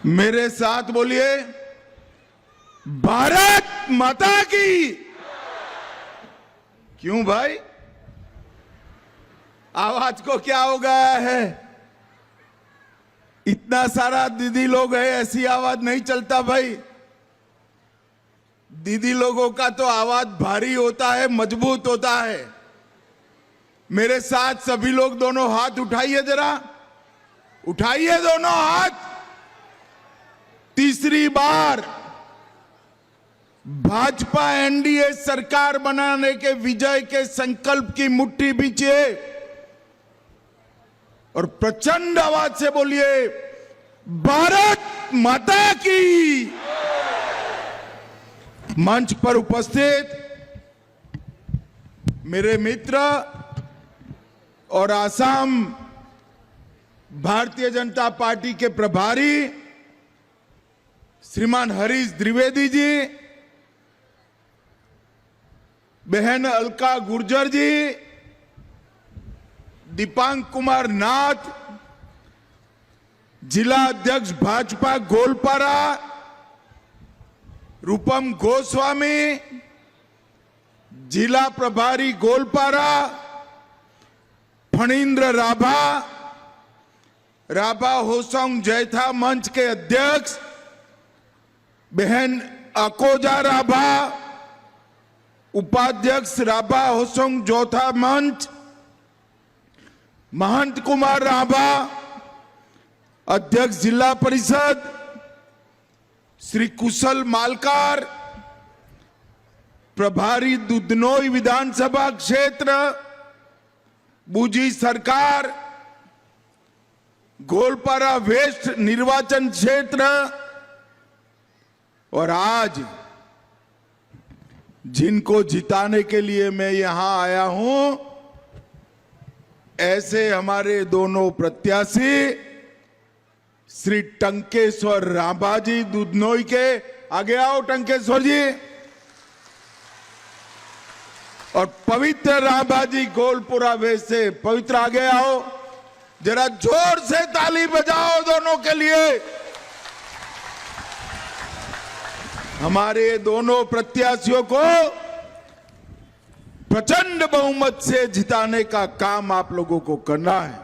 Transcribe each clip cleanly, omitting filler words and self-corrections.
मेरे साथ बोलिए, भारत माता की। क्यों भाई, आवाज को क्या हो गया है? इतना सारा दीदी लोग है, ऐसी आवाज नहीं चलता भाई। दीदी लोगों का तो आवाज भारी होता है, मजबूत होता है। मेरे साथ सभी लोग दोनों हाथ उठाइए, जरा उठाइए दोनों हाथ। तीसरी बार भाजपा एनडीए सरकार बनाने के विजय के संकल्प की मुट्ठी बींचिए और प्रचंड आवाज से बोलिए, भारत माता की। मंच पर उपस्थित मेरे मित्र और आसाम भारतीय जनता पार्टी के प्रभारी श्रीमान हरीश द्विवेदी जी, बहन अलका गुर्जर जी, दीपांक कुमार नाथ, जिला अध्यक्ष भाजपा गोलपारा रूपम गोस्वामी, जिला प्रभारी गोलपारा फणींद्र राभा, राभा होसोंग जैथा मंच के अध्यक्ष बहन अकोजा राभा, उपाध्यक्ष राभा होसोंग जोथा मंच महंत कुमार राभा, अध्यक्ष जिला परिषद श्री कुशल मालकार, प्रभारी दुधनोई विधानसभा क्षेत्र बूजी सरकार, गोलपारा वेस्ट निर्वाचन क्षेत्र, और आज जिनको जिताने के लिए मैं यहां आया हूं, ऐसे हमारे दोनों प्रत्याशी श्री टंकेश्वर राभा जी दुधनोई के, आगे आओ टंकेश्वर जी, और पवित्र राभा जी गोलपुरा वेस्ट से, पवित्र आगे आओ, जरा जोर से ताली बजाओ दोनों के लिए। हमारे दोनों प्रत्याशियों को प्रचंड बहुमत से जिताने का काम आप लोगों को करना है।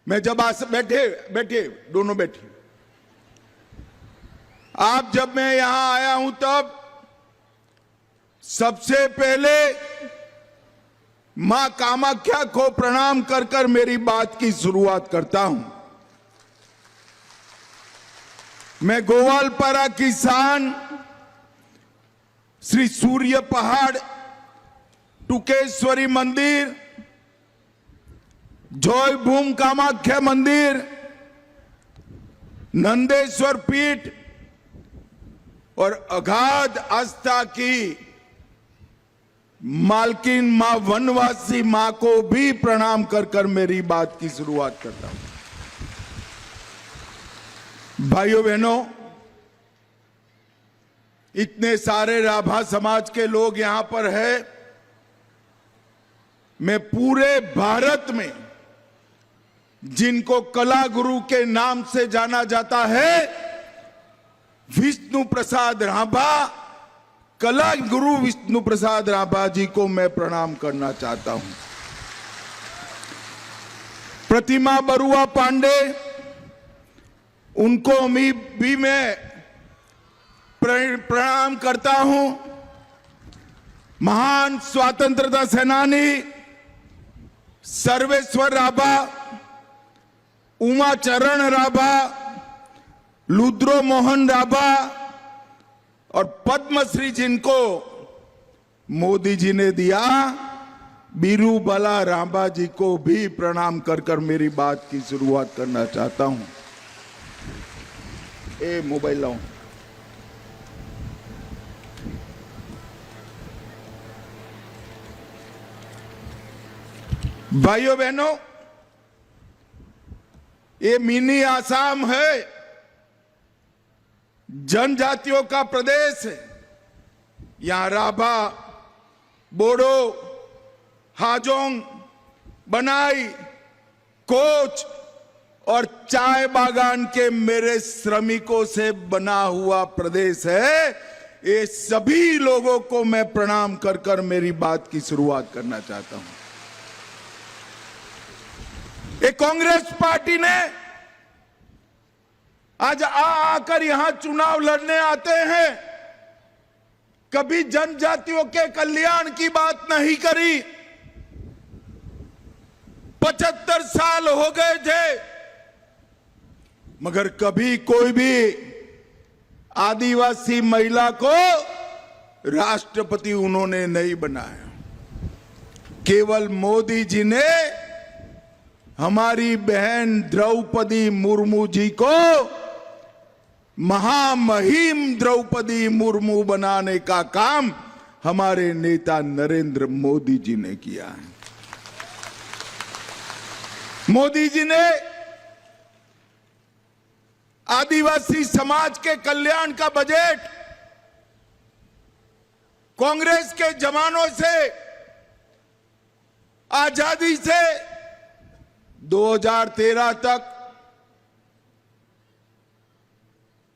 मैं जब बैठे दोनों बैठे, आप जब मैं यहां आया हूं तब सबसे पहले मां कामाख्या को प्रणाम कर कर मेरी बात की शुरुआत करता हूं। मैं गोवालपारा किसान श्री सूर्य पहाड़ टुकेश्वरी मंदिर, जय भूम कामाख्या मंदिर, नंदेश्वर पीठ और अगाध आस्था की मालकिन मां वनवासी मां को भी प्रणाम कर कर मेरी बात की शुरुआत करता हूं। भाइयों बहनों, इतने सारे राभा समाज के लोग यहां पर हैं। मैं पूरे भारत में जिनको कला गुरु के नाम से जाना जाता है, विष्णु प्रसाद राभा, कला गुरु विष्णु प्रसाद राभा जी को मैं प्रणाम करना चाहता हूं। प्रतिमा बरुआ पांडे, उनको भी मैं प्रणाम करता हूं। महान स्वतंत्रता सेनानी सर्वेश्वर राभा, उमा चरण राभा, लुद्रो मोहन राभा और पद्मश्री जिनको मोदी जी ने दिया, बीरू बला राभा जी को भी प्रणाम कर कर मेरी बात की शुरुआत करना चाहता हूं। ए मोबाइल लाओ। भाइयों बहनों, ये मिनी आसाम है, जनजातियों का प्रदेश है। यहां राभा, बोडो, हाजोंग, बनाई, कोच और चाय बागान के मेरे श्रमिकों से बना हुआ प्रदेश है। ये सभी लोगों को मैं प्रणाम कर कर मेरी बात की शुरुआत करना चाहता हूं। ये कांग्रेस पार्टी ने आज आकर यहां चुनाव लड़ने आते हैं, कभी जनजातियों के कल्याण की बात नहीं करी। 75 साल हो गए थे, मगर कभी कोई भी आदिवासी महिला को राष्ट्रपति उन्होंने नहीं बनाया। केवल मोदी जी ने हमारी बहन द्रौपदी मुर्मू जी को महामहिम द्रौपदी मुर्मू बनाने का काम हमारे नेता नरेंद्र मोदी जी ने किया है। मोदी जी ने आदिवासी समाज के कल्याण का बजट कांग्रेस के जमानों से, आजादी से 2013 तक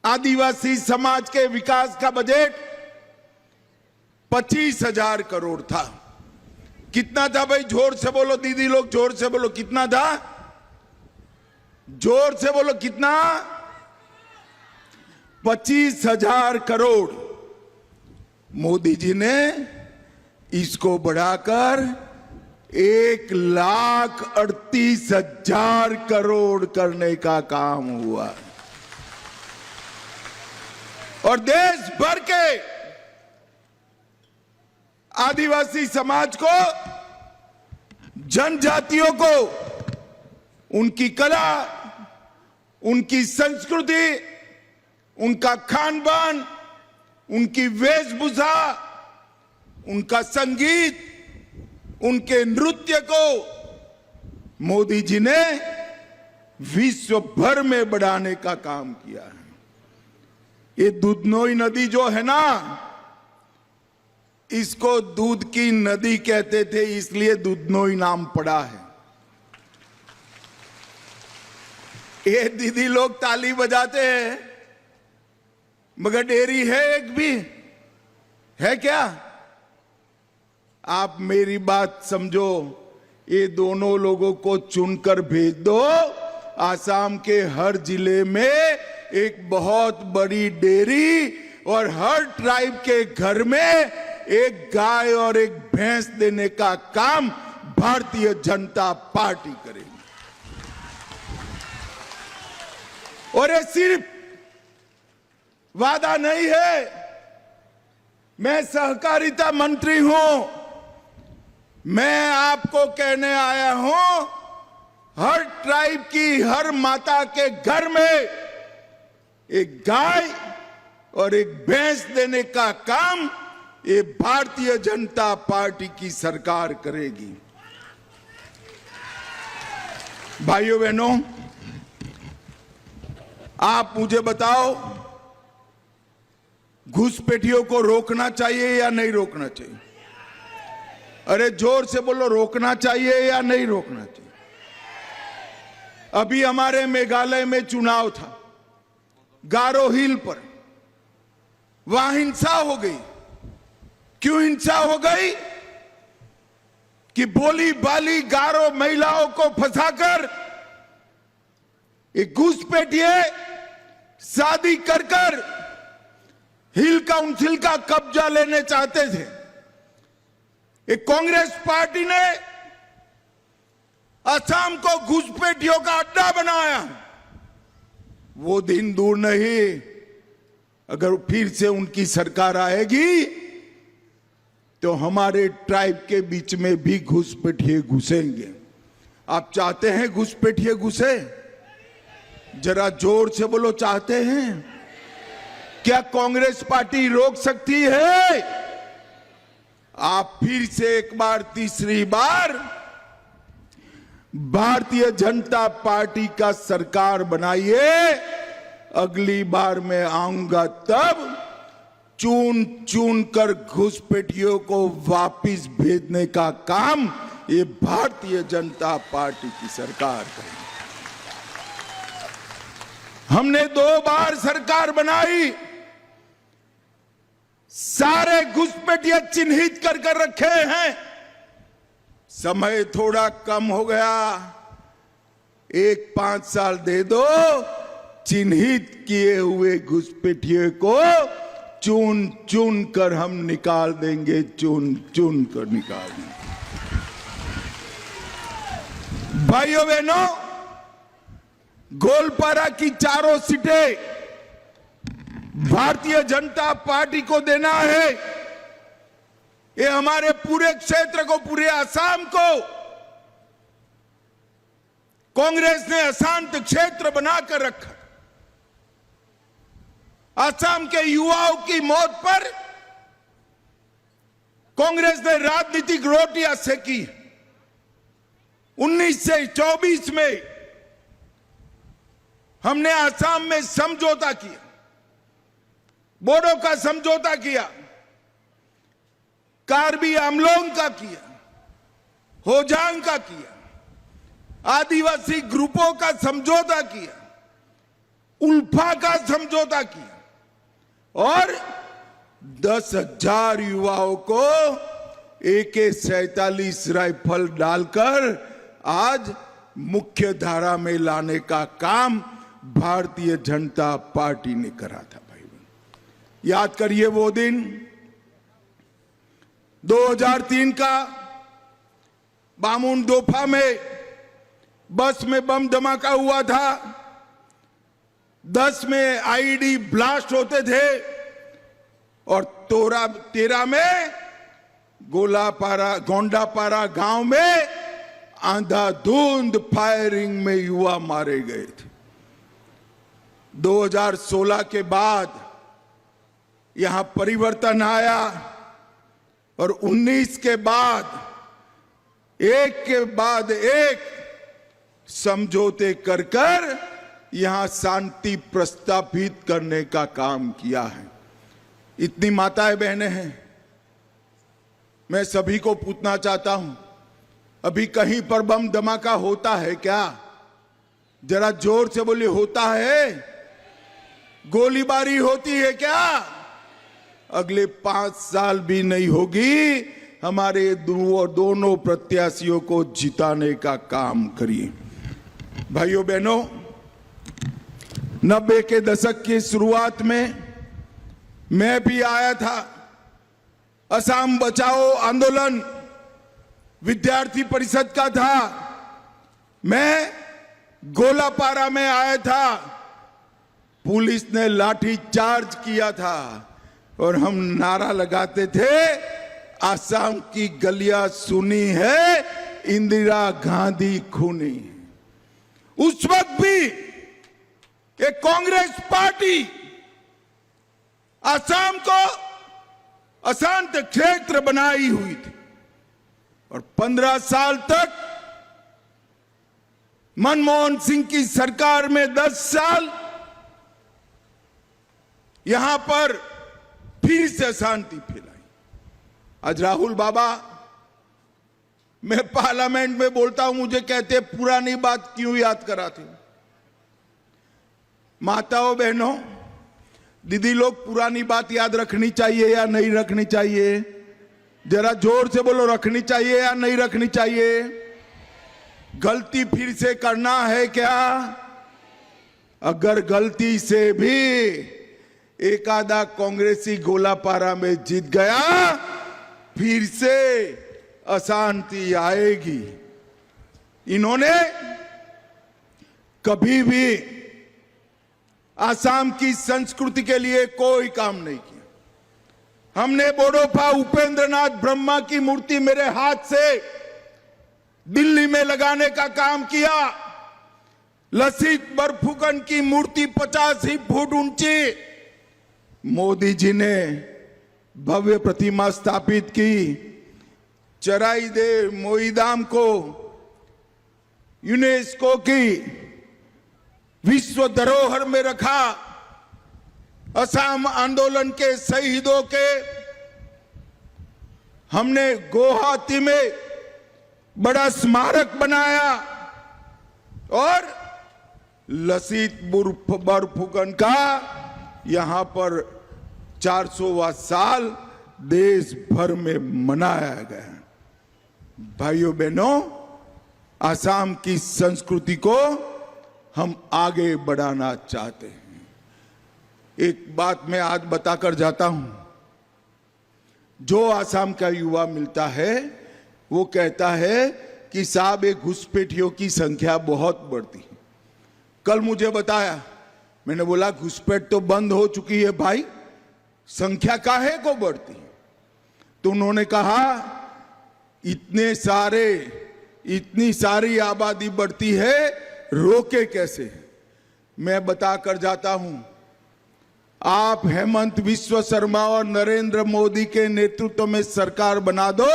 आदिवासी समाज के विकास का बजट 25,000 करोड़ था। कितना था भाई? जोर से बोलो दीदी लोग, जोर से बोलो, कितना था? जोर से बोलो, कितना? 25,000 करोड़। मोदी जी ने इसको बढ़ाकर 1,38,000 करोड़ करने का काम हुआ। और देश भर के आदिवासी समाज को, जनजातियों को उनकी कला, उनकी संस्कृति, उनका खान पान, उनकी वेशभूषा, उनका संगीत, उनके नृत्य को मोदी जी ने विश्व भर में बढ़ाने का काम किया है। ये दुधनोई नदी जो है ना, इसको दूध की नदी कहते थे, इसलिए दुधनोई नाम पड़ा है। ये दीदी लोग ताली बजाते हैं, मगर डेयरी है एक भी है क्या? आप मेरी बात समझो, ये दोनों लोगों को चुनकर भेज दो। आसाम के हर जिले में एक बहुत बड़ी डेयरी और हर ट्राइब के घर में एक गाय और एक भैंस देने का काम भारतीय जनता पार्टी करेगी। और ये सिर्फ वादा नहीं है। मैं सहकारिता मंत्री हूं, मैं आपको कहने आया हूं, हर ट्राइब की हर माता के घर में एक गाय और एक भैंस देने का काम ये भारतीय जनता पार्टी की सरकार करेगी। भाइयों बहनों, आप मुझे बताओ, घुसपैठियों को रोकना चाहिए या नहीं रोकना चाहिए? अरे जोर से बोलो, रोकना चाहिए या नहीं रोकना चाहिए? अभी हमारे मेघालय में चुनाव था, गारो हिल पर, वहां हिंसा हो गई। क्यों हिंसा हो गई? कि बोली बाली गारो महिलाओं को फंसाकर एक घुसपैठिए शादी कर कर हिल काउंसिल का कब्जा लेने चाहते थे। एक कांग्रेस पार्टी ने असम को घुसपैठियों का अड्डा बनाया। वो दिन दूर नहीं, अगर फिर से उनकी सरकार आएगी तो हमारे ट्राइब के बीच में भी घुसपैठिए घुसेंगे। आप चाहते हैं घुसपैठिए घुसे? जरा जोर से बोलो, चाहते हैं? क्या कांग्रेस पार्टी रोक सकती है? आप फिर से एक बार, तीसरी बार भारतीय जनता पार्टी का सरकार बनाइए। अगली बार मैं आऊंगा तब चुन चुन कर घुसपैठियों को वापिस भेजने का काम ये भारतीय जनता पार्टी की सरकार करेगी। हमने 2 बार सरकार बनाई, सारे घुसपैठिए चिन्हित कर रखे हैं। समय थोड़ा कम हो गया, 5 साल दे दो, चिन्हित किए हुए घुसपैठिए को चुन चुन कर हम निकाल देंगे, चुन चुन कर निकाल देंगे। भाइयों बहनों, गोलपारा की 4 सीटें भारतीय जनता पार्टी को देना है। ये हमारे पूरे क्षेत्र को, पूरे असम को कांग्रेस ने अशांत क्षेत्र बनाकर रखा। असम के युवाओं की मौत पर कांग्रेस ने राजनीतिक रोटियां सेकी। 19 से 24 में हमने असम में समझौता किया, बोडो का समझौता किया, कार्बी आंगलोंग का किया, होजांग का किया, आदिवासी ग्रुपों का समझौता किया, उल्फा का समझौता किया और 10,000 युवाओं को AK-47 राइफल डालकर आज मुख्य धारा में लाने का काम भारतीय जनता पार्टी ने करा था। भाई याद करिए वो दिन 2003 का बामुनदोफा में बस में बम धमाका हुआ था, 10 में IED ब्लास्ट होते थे और 13 में गोंडापारा गांव में अंधाधुंध फायरिंग में युवा मारे गए थे। 2016 के बाद यहां परिवर्तन आया और 19 के बाद एक के बाद एक समझौते कर यहां शांति प्रस्तापित करने का काम किया है। इतनी माताएं बहनें हैं, मैं सभी को पूछना चाहता हूं, अभी कहीं पर बम धमाका होता है क्या? जरा जोर से बोलिए, होता है? गोलीबारी होती है क्या? अगले 5 साल भी नहीं होगी। हमारे दोनों प्रत्याशियों को जिताने का काम करिए। भाइयों बहनों, 90 के दशक की शुरुआत में मैं भी आया था। असम बचाओ आंदोलन विद्यार्थी परिषद का था। मैं गोलापारा में आया था, पुलिस ने लाठी चार्ज किया था और हम नारा लगाते थे, असम की गलियां सुनी है, इंदिरा गांधी खूनी। उस वक्त भी एक कांग्रेस पार्टी असम को अशांत क्षेत्र बनाई हुई थी और 15 साल तक मनमोहन सिंह की सरकार में 10 साल यहां पर फिर से अशांति फैलाई। आज राहुल बाबा, मैं पार्लियामेंट में बोलता हूं, मुझे कहते पुरानी बात क्यों याद कराते हो? माताओं बहनों, दीदी लोग, पुरानी बात याद रखनी चाहिए या नहीं रखनी चाहिए? जरा जोर से बोलो, रखनी चाहिए या नहीं रखनी चाहिए? गलती फिर से करना है क्या? अगर गलती से भी एक आधा कांग्रेसी गोलापारा में जीत गया, फिर से अशांति आएगी। इन्होंने कभी भी असम की संस्कृति के लिए कोई काम नहीं किया। हमने बोडोफा उपेंद्रनाथ ब्रह्मा की मूर्ति मेरे हाथ से दिल्ली में लगाने का काम किया। लसित बरफुकन की मूर्ति 85 फुट ऊंची मोदी जी ने भव्य प्रतिमा स्थापित की। चराइदे मोईदाम को यूनेस्को की विश्व धरोहर में रखा। असम आंदोलन के शहीदों के हमने गुवाहाटी में बड़ा स्मारक बनाया और लसित बोरफुकन का यहां पर 400वां साल देश भर में मनाया गया। भाइयों बहनों, आसाम की संस्कृति को हम आगे बढ़ाना चाहते हैं। एक बात मैं आज बताकर जाता हूं। जो आसाम का युवा मिलता है वो कहता है कि साहब ये घुसपैठियों की संख्या बहुत बढ़ती है। कल मुझे बताया, मैंने बोला घुसपैठ तो बंद हो चुकी है भाई, संख्या काहे को बढ़ती है? तो उन्होंने कहा इतनी सारी आबादी बढ़ती है, रोके कैसे? मैं बताकर जाता हूं। आप हेमंत बिस्वा शर्मा और नरेंद्र मोदी के नेतृत्व में सरकार बना दो,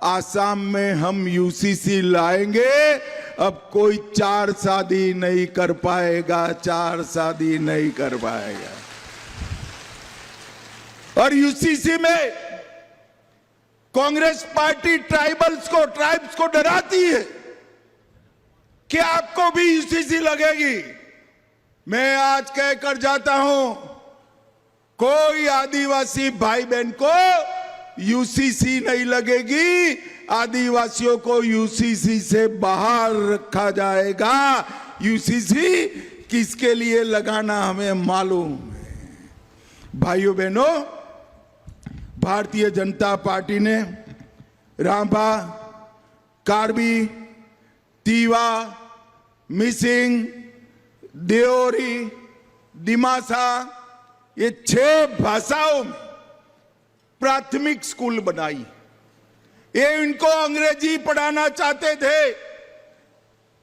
आसाम में हम यूसीसी लाएंगे। अब कोई 4 शादी नहीं कर पाएगा, 4 शादी नहीं कर पाएगा। और यूसीसी में कांग्रेस पार्टी ट्राइब्स को डराती है कि आपको भी यूसीसी लगेगी। मैं आज कहकर जाता हूं, कोई आदिवासी भाई बहन को यूसीसी नहीं लगेगी। आदिवासियों को यूसीसी से बाहर रखा जाएगा। यूसीसी किसके लिए लगाना हमें मालूम है। भाइयों बहनों, भारतीय जनता पार्टी ने रांभा, कार्बी, तीवा, मिसिंग, देओरी, दिमासा, ये 6 भाषाओं में प्राथमिक स्कूल बनाई। ये इनको अंग्रेजी पढ़ाना चाहते थे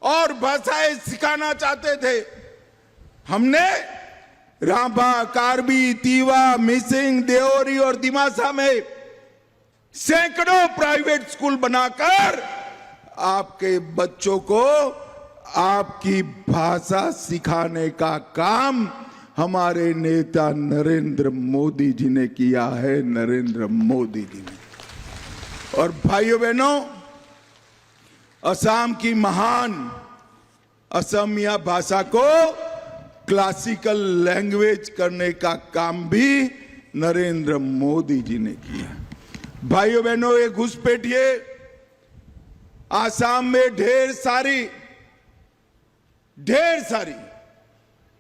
और भाषाएं सिखाना चाहते थे। हमने रांभा, कार्बी, तीवा, मिसिंग, देओरी और दिमासा में सैकड़ों प्राइवेट स्कूल बनाकर आपके बच्चों को आपकी भाषा सिखाने का काम हमारे नेता नरेंद्र मोदी जी ने किया है। नरेंद्र मोदी जी ने। और भाइयों बहनों, असम की महान असमिया भाषा को क्लासिकल लैंग्वेज करने का काम भी नरेंद्र मोदी जी ने किया। भाइयों बहनों, ये घुसपैठिए आसाम में ढेर सारी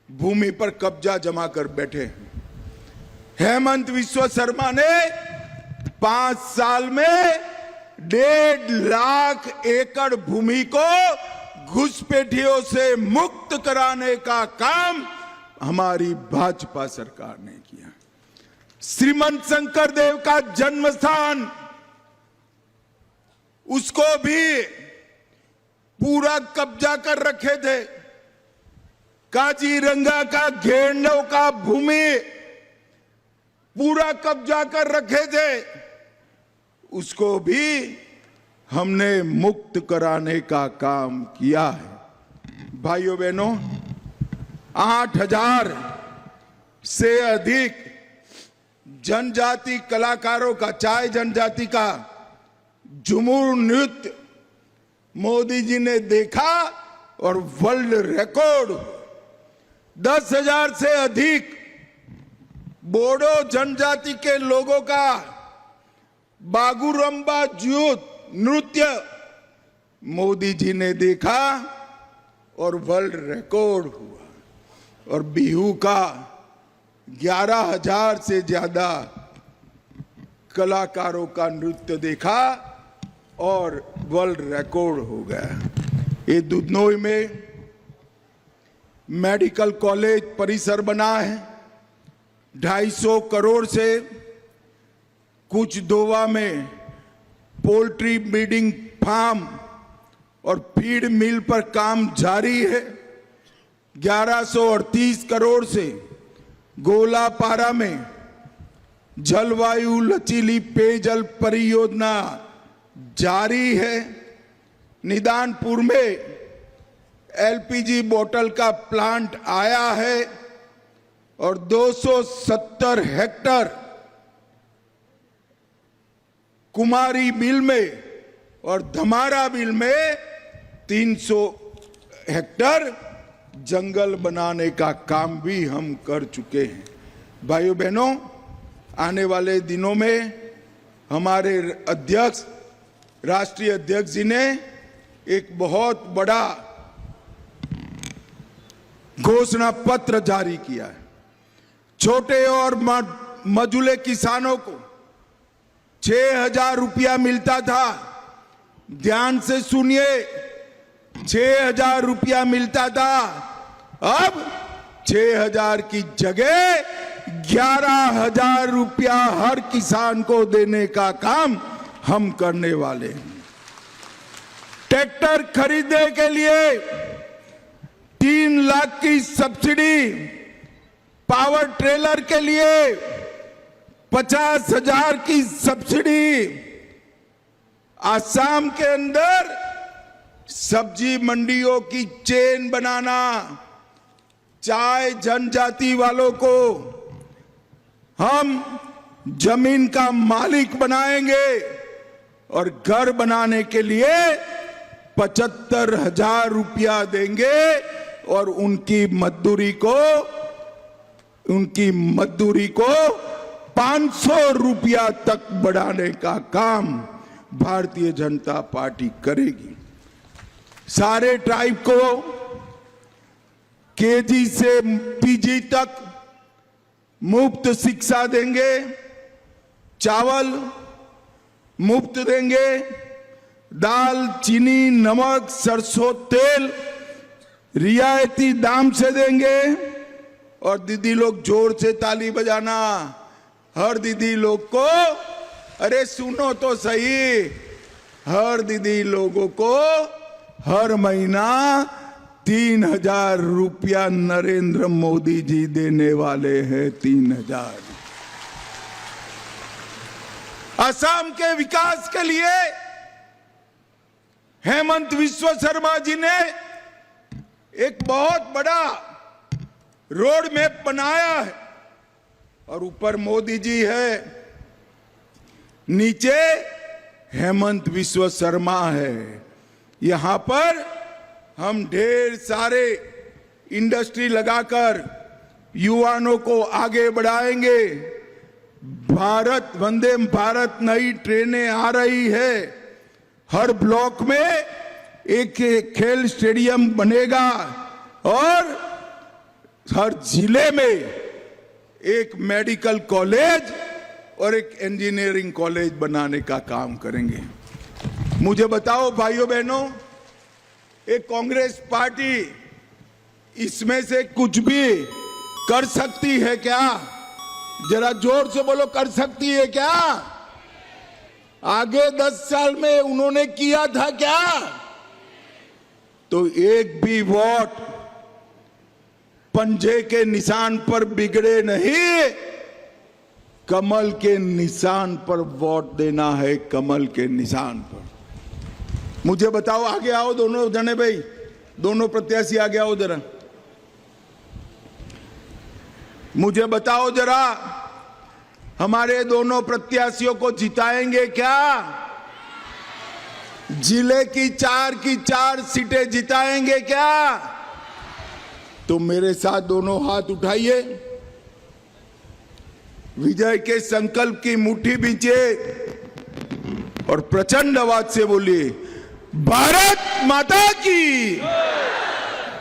भूमि पर कब्जा जमा कर बैठे। हेमंत बिस्वा शर्मा ने 5 साल में 1.5 लाख एकड़ भूमि को घुसपैठियों से मुक्त कराने का काम हमारी भाजपा सरकार ने किया। श्रीमंत शंकर देव का जन्म स्थान, उसको भी पूरा कब्जा कर रखे थे। काजीरंगा का घेरनों का भूमि पूरा कब्जा कर रखे थे, उसको भी हमने मुक्त कराने का काम किया है। भाइयों बहनों, 8000 से अधिक जनजाति कलाकारों का, चाय जनजाति का झूमर नृत्य मोदी जी ने देखा और वर्ल्ड रिकॉर्ड। 10,000 से अधिक बोडो जनजाति के लोगों का बागुरम्बा जूत नृत्य मोदी जी ने देखा और वर्ल्ड रिकॉर्ड हुआ। और बिहू का 11,000 से ज्यादा कलाकारों का नृत्य देखा और वर्ल्ड रिकॉर्ड हो गया। ये दुधनोई में मेडिकल कॉलेज परिसर बना है 250 करोड़ से। कुछ दोवा में पोल्ट्री ब्रीडिंग फार्म और फीड मिल पर काम जारी है। 1138 करोड़ से गोलापारा में जलवायु लचीली पेयजल परियोजना जारी है। निदानपुर में एलपीजी बोतल का प्लांट आया है और 270 हेक्टर कुमारी बिल में और धमारा बिल में 300 हेक्टर जंगल बनाने का काम भी हम कर चुके हैं। भाइयों बहनों, आने वाले दिनों में हमारे अध्यक्ष, राष्ट्रीय अध्यक्ष जी ने एक बहुत बड़ा घोषणा पत्र जारी किया है। छोटे और मझोले किसानों को 6,000 रुपया मिलता था। ध्यान से सुनिए, 6,000 रुपया मिलता था। अब 6,000 की जगह 11,000 रुपया हर किसान को देने का काम हम करने वाले हैं। ट्रैक्टर खरीदने के लिए 3 लाख की सब्सिडी, पावर ट्रेलर के लिए 50,000 की सब्सिडी, आसाम के अंदर सब्जी मंडियों की चेन बनाना, चाय जनजाति वालों को हम जमीन का मालिक बनाएंगे और घर बनाने के लिए 75,000 रुपया देंगे और उनकी मजदूरी को 500 रुपया तक बढ़ाने का काम भारतीय जनता पार्टी करेगी। सारे ट्राइब को केजी से पीजी तक मुफ्त शिक्षा देंगे, चावल मुफ्त देंगे, दाल, चीनी, नमक, सरसों तेल रियायती दाम से देंगे। और दीदी लोग जोर से ताली बजाना, हर दीदी लोग को, अरे सुनो तो सही, हर दीदी लोगों को हर महीना 3,000 रुपया नरेंद्र मोदी जी देने वाले हैं। 3,000। असम के विकास के लिए हेमंत विश्व शर्मा जी ने एक बहुत बड़ा रोड मैप बनाया है और ऊपर मोदी जी है, नीचे हेमंत विश्व शर्मा है। यहां पर हम ढेर सारे इंडस्ट्री लगाकर युवाओं को आगे बढ़ाएंगे। वंदे भारत नई ट्रेनें आ रही है, हर ब्लॉक में एक खेल स्टेडियम बनेगा और हर जिले में एक मेडिकल कॉलेज और एक इंजीनियरिंग कॉलेज बनाने का काम करेंगे। मुझे बताओ भाइयों बहनों, एक कांग्रेस पार्टी इसमें से कुछ भी कर सकती है क्या? जरा जोर से बोलो, कर सकती है क्या? आगे 10 साल में उन्होंने किया था क्या? तो एक भी वोट पंजे के निशान पर बिगड़े नहीं, कमल के निशान पर वोट देना है, कमल के निशान पर। मुझे बताओ, आगे आओ दोनों जने भाई, दोनों प्रत्याशी आगे आओ जरा। मुझे बताओ जरा, हमारे दोनों प्रत्याशियों को जिताएंगे क्या? जिले की 4 सीटें जिताएंगे क्या? तो मेरे साथ दोनों हाथ उठाइए, विजय के संकल्प की मुट्ठी बींचिए और प्रचंड आवाज से बोलिए, भारत माता की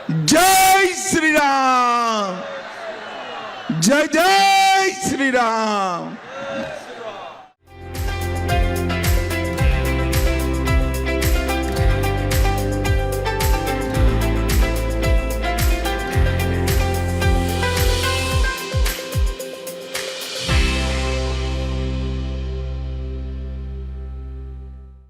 जय श्री राम, जय जय श्री राम।